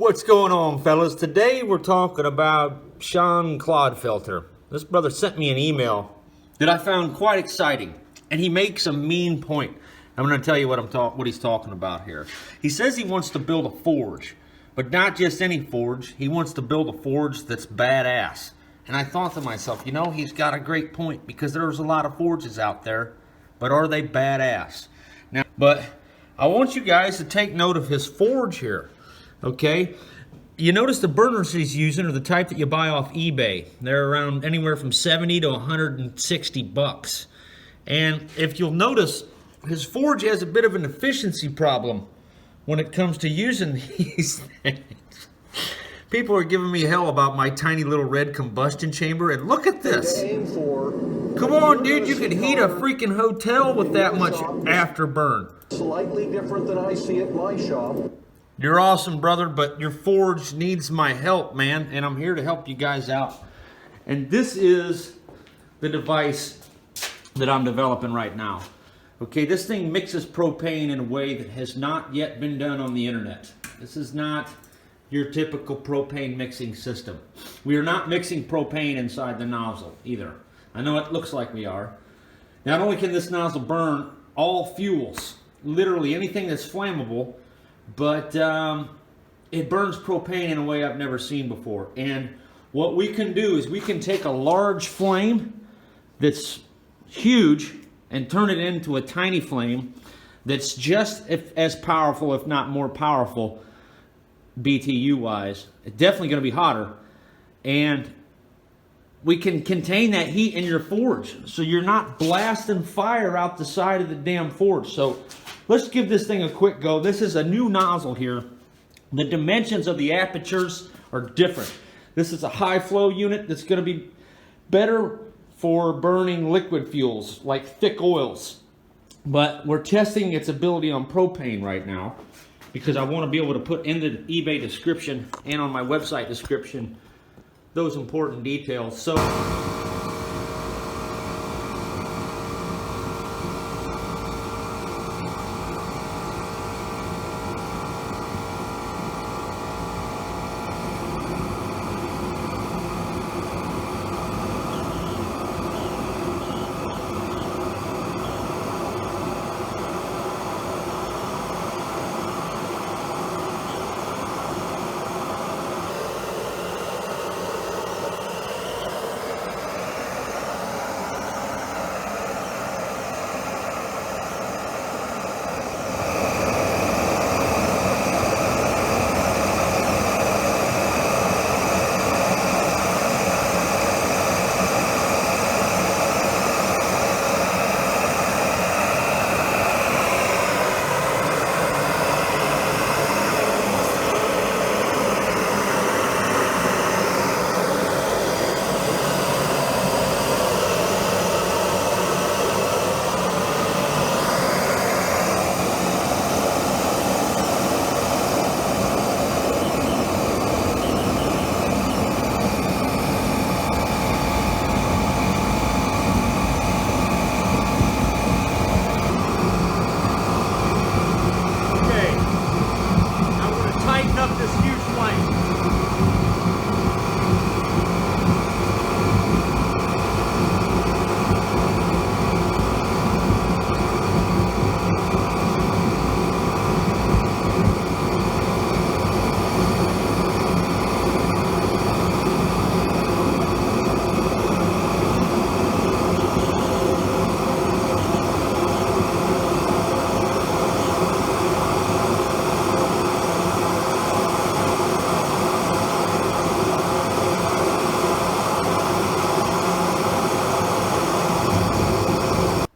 What's going on, fellas? Today we're talking about Shaun Clodfelter. This brother sent me an email that I found quite exciting, and he makes a mean point. I'm going to tell you what he's talking about here. He says he wants to build a forge, but not just any forge. He wants to build a forge that's badass. And I thought to myself, you know, he's got a great point, because there's a lot of forges out there, but are they badass? Now, but I want you guys to take note of his forge here. Okay, you notice the burners he's using are the type that you buy off eBay. They're around anywhere from 70 to 160 bucks. And if you'll notice, his forge has a bit of an efficiency problem when it comes to using these things. People are giving me hell about my tiny little red combustion chamber, and look at this. Come on, dude, you could heat a freaking hotel with that much afterburn. Slightly different than I see at my shop. You're awesome, brother, but your forge needs my help, man, and I'm here to help you guys out. And this is the device that I'm developing right now. Okay, this thing mixes propane in a way that has not yet been done on the internet. This is not your typical propane mixing system. We are not mixing propane inside the nozzle either. I know it looks like we are. Not only can this nozzle burn all fuels, literally anything that's flammable, but it burns propane in a way I've never seen before. And what we can do is we can take a large flame that's huge and turn it into a tiny flame that's just as powerful, if not more powerful, BTU wise. It's definitely going to be hotter. And we can contain that heat in your forge, so you're not blasting fire out the side of the damn forge. So let's give this thing a quick go. This is a new nozzle here. The dimensions of the apertures are different. This is a high flow unit that's going to be better for burning liquid fuels like thick oils. But we're testing its ability on propane right now, because I want to be able to put in the eBay description and on my website description those important details. So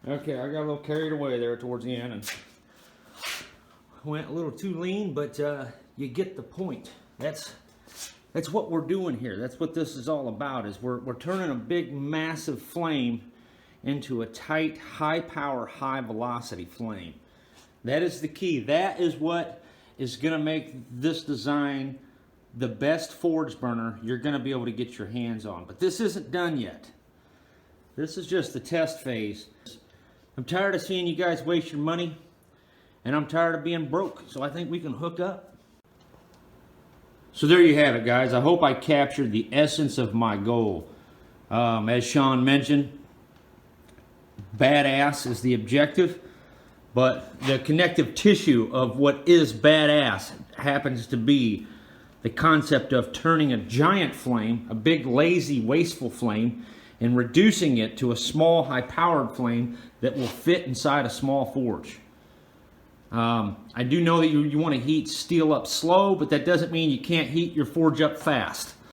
okay, I got a little carried away there towards the end and went a little too lean, but you get the point. That's what we're doing here. That's what this is all about, is we're turning a big, massive flame into a tight, high power, high velocity flame. That is the key. That is what is going to make this design the best forge burner you're going to be able to get your hands on. But this isn't done yet. This is just the test phase. I'm tired of seeing you guys waste your money, and I'm tired of being broke, so I think we can hook up. So there you have it, guys. I hope I captured the essence of my goal. As Shaun mentioned, badass is the objective, but the connective tissue of what is badass happens to be the concept of turning a giant flame, a big, lazy, wasteful flame, and reducing it to a small, high-powered flame that will fit inside a small forge. I do know that you want to heat steel up slow, but that doesn't mean you can't heat your forge up fast.